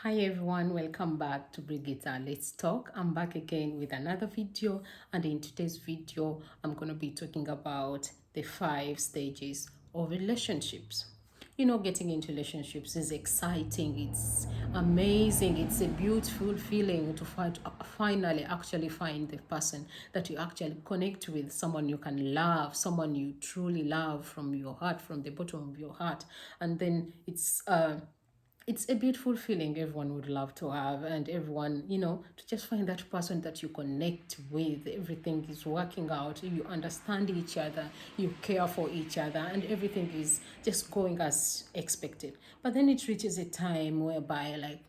Hi everyone, welcome back to Brigitta Let's Talk. I'm back again with another video, and in today's video I'm going to be talking about the 5 stages of relationships. Getting into relationships is exciting, it's amazing, it's a beautiful feeling to finally actually find the person that you actually connect with, someone you can love, someone you truly love from your heart, from the bottom of your heart. And then it's a beautiful feeling everyone would love to have, and everyone, to just find that person that you connect with. Everything is working out, you understand each other, you care for each other, and everything is just going as expected. But then it reaches a time whereby, like,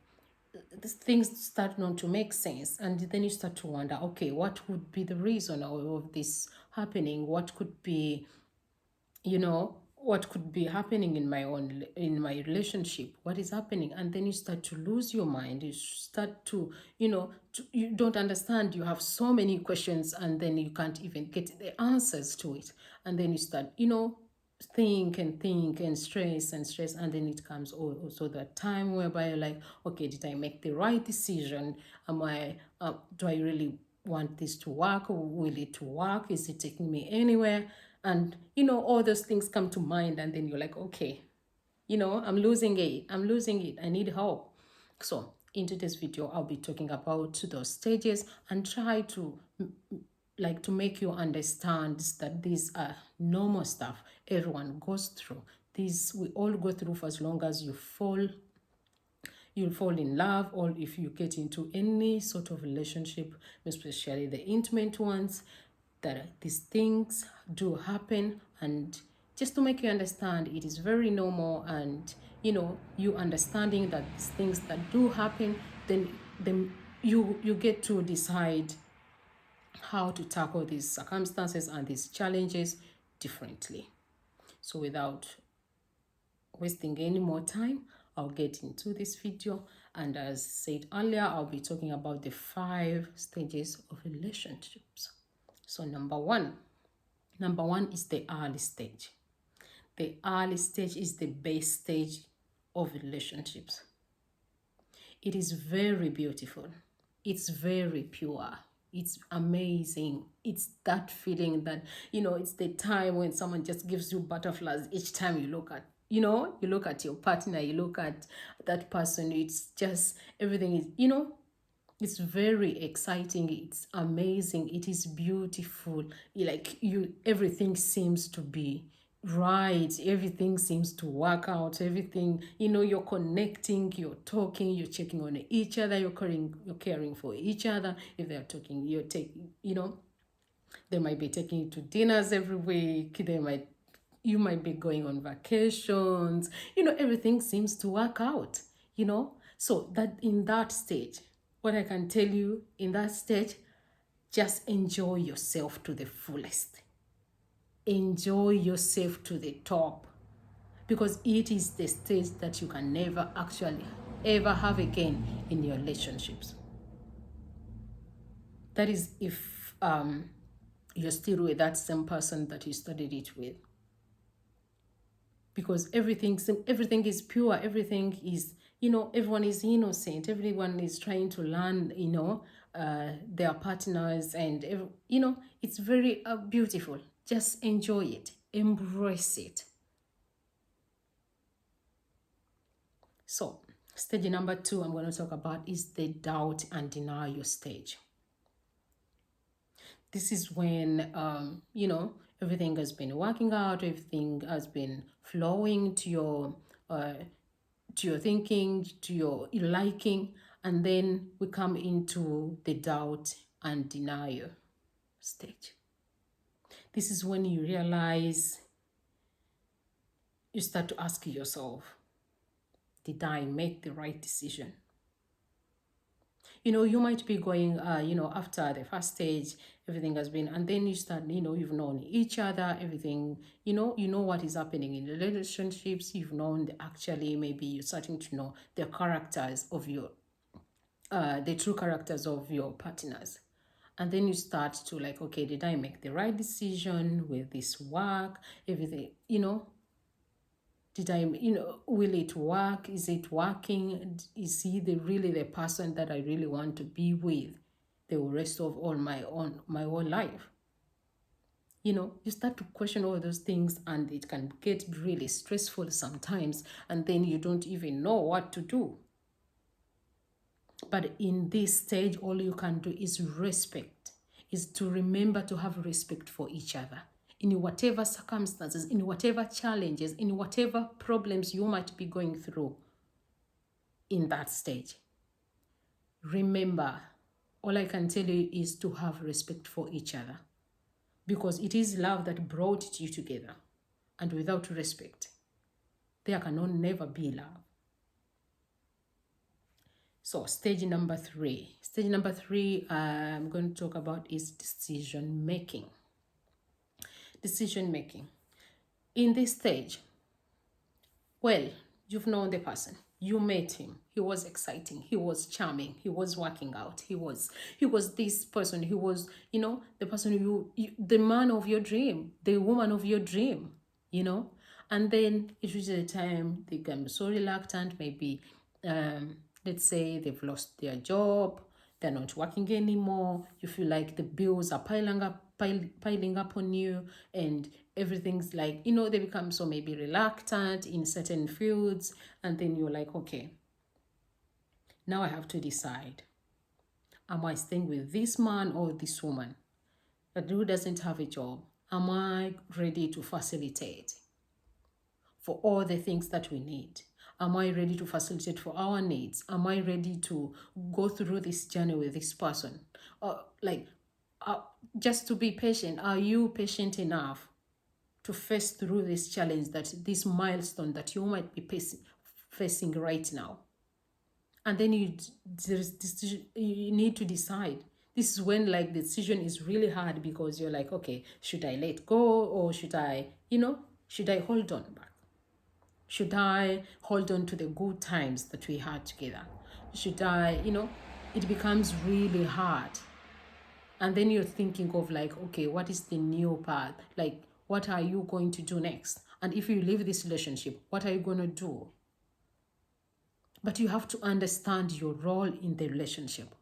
these things start not to make sense, and then you start to wonder, okay, what would be the reason of this happening? What could be, what could be happening in my relationship? What is happening? And then you start to lose your mind, you start to, you don't understand, you have so many questions, and then you can't even get the answers to it. And then you start, think and stress, and then it comes also that time whereby you're like, okay, did I make the right decision? Am I Do I really want this to work? Will it work? Is it taking me anywhere? And all those things come to mind, and then you're like, okay, I'm losing it, I need help. So in today's video I'll be talking about those stages, and try to, like, to make you understand that these are normal stuff everyone goes through. These we all go through for as long as you'll fall in love, or if you get into any sort of relationship, especially the intimate ones, that these things do happen. And just to make you understand, it is very normal, and you understanding that these things that do happen, then you get to decide how to tackle these circumstances and these challenges differently. So without wasting any more time, I'll get into this video. And as said earlier, I'll be talking about the 5 stages of relationships. So number one is the early stage. The early stage is the base stage of relationships. It is very beautiful, it's very pure, it's amazing. It's that feeling that, it's the time when someone just gives you butterflies each time you look at, you look at your partner, you look at that person. It's just everything is, it's very exciting, it's amazing, it is beautiful. Like, everything seems to be right, everything seems to work out, everything, you're connecting, you're talking, you're checking on each other, you're caring for each other. If they're talking, you're taking, they might be taking you to dinners every week, you might be going on vacations, everything seems to work out. So that in that stage, what I can tell you, in that stage, just enjoy yourself to the fullest, enjoy yourself to the top, because it is the stage that you can never actually ever have again in your relationships. That is, if you're still with that same person that you started it with, because everything is pure, everything is, everyone is innocent, everyone is trying to learn, their partners, and it's very beautiful. Just enjoy it, embrace it. So stage number 2 I'm going to talk about is the doubt and denial stage. This is when, everything has been working out, everything has been flowing to your thinking, to your liking, and then we come into the doubt and denial stage. This is when you realize, you start to ask yourself, did I make the right decision? You might be going, after the first stage, everything has been, and then you start, you've known each other, everything, you know what is happening in relationships. You've known actually, maybe you're starting to know the characters of the true characters of your partners. And then you start to, like, okay, did I make the right decision? Will this work? Everything, Did I, will it work? Is it working? Is he really the person that I really want to be with the rest of my whole life? You start to question all those things, and it can get really stressful sometimes, and then you don't even know what to do. But in this stage, all you can do is respect, is to remember to have respect for each other. In whatever circumstances, in whatever challenges, in whatever problems you might be going through in that stage. Remember, all I can tell you is to have respect for each other, because it is love that brought you together. And without respect, there cannot never be love. So stage number three. Stage number three I'm going to talk about is decision making. Decision making. In this stage, well, you've known the person. You met him. He was exciting. He was charming. He was working out. He was this person. He was, the person the man of your dream, the woman of your dream, And then it reaches a time they become so reluctant, maybe let's say they've lost their job, they're not working anymore, you feel like the bills are piling up on you, and everything's like, they become so maybe reluctant in certain fields, and then you're like, okay, now I have to decide. Am I staying with this man or this woman that who doesn't have a job? Am I ready to facilitate for all the things that we need? Am I ready to facilitate for our needs? Am I ready to go through this journey with this person? Just to be patient. Are you patient enough to face through this challenge, this milestone that you might be facing right now? And then you need to decide. This is when the decision is really hard, because you're like, okay, should I let go, or should I hold on back? Should I hold on to the good times that we had together? Should I, it becomes really hard. And then you're thinking of okay, what is the new path? What are you going to do next? And if you leave this relationship, what are you going to do? But you have to understand your role in the relationship.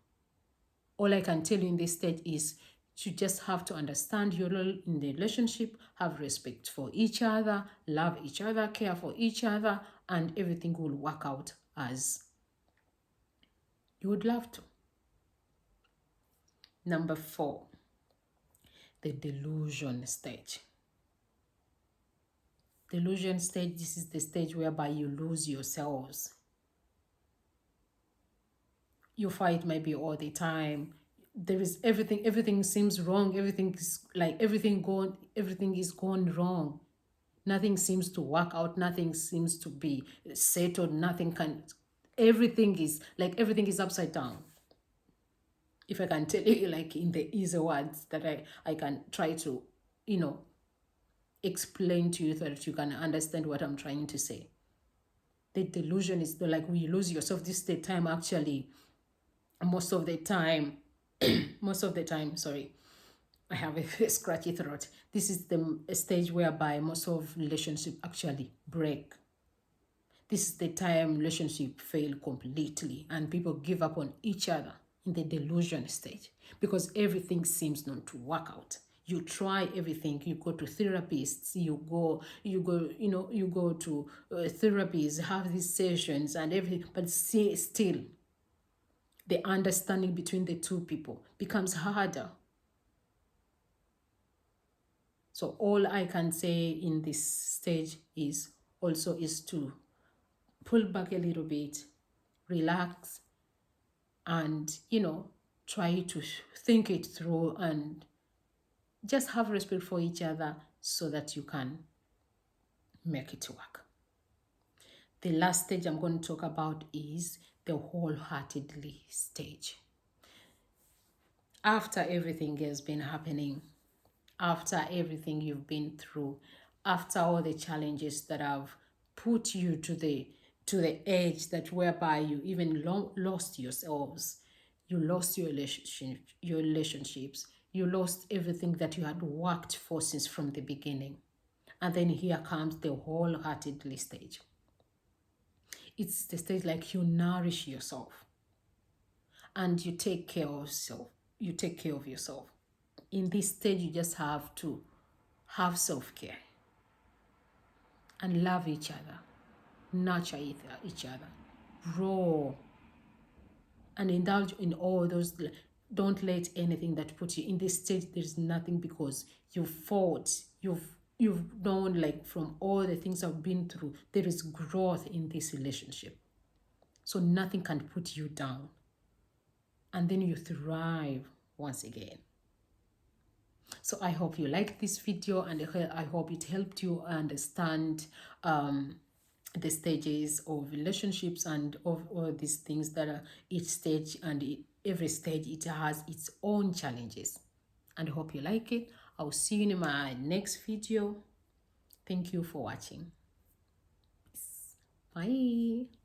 All I can tell you in this stage is you just have to understand your role in the relationship, have respect for each other, love each other, care for each other, and everything will work out as you would love to. Number 4, the delusion stage. Delusion stage, this is the stage whereby you lose yourselves. You fight maybe all the time. There is everything seems wrong. Everything is going wrong. Nothing seems to work out. Nothing seems to be settled. Everything is upside down. If I can tell you in the easy words that I can try to, explain to you so that you can understand what I'm trying to say. The delusion is when you lose yourself. This is the time actually, most of the time, sorry, I have a scratchy throat. This is the stage whereby most of relationships actually break. This is the time relationship fail completely and people give up on each other in the delusion stage, because everything seems not to work out. You try everything. You go to therapists. You go to therapies, have these sessions and everything, but still, the understanding between the two people becomes harder. So all I can say in this stage is to pull back a little bit, relax, and try to think it through and just have respect for each other so that you can make it work. The last stage I'm going to talk about is the wholeheartedly stage. After everything has been happening, after everything you've been through, after all the challenges that have put you to the edge that whereby you even lost yourselves, you lost your relationships, you lost everything that you had worked for since from the beginning. And then here comes the wholeheartedly stage. It's the stage like you nourish yourself and you take care of yourself. You take care of yourself. In this stage, you just have to have self-care and love each other, nurture each other, grow, and indulge in all those. Don't let anything that puts you in this stage. There's nothing, because you've fought, you've known, like, from all the things I've been through, there is growth in this relationship. So nothing can put you down. And then you thrive once again. So I hope you liked this video, and I hope it helped you understand the stages of relationships and of all these things that are each stage, and every stage it has its own challenges. And I hope you like it. I'll see you in my next video. Thank you for watching. Bye.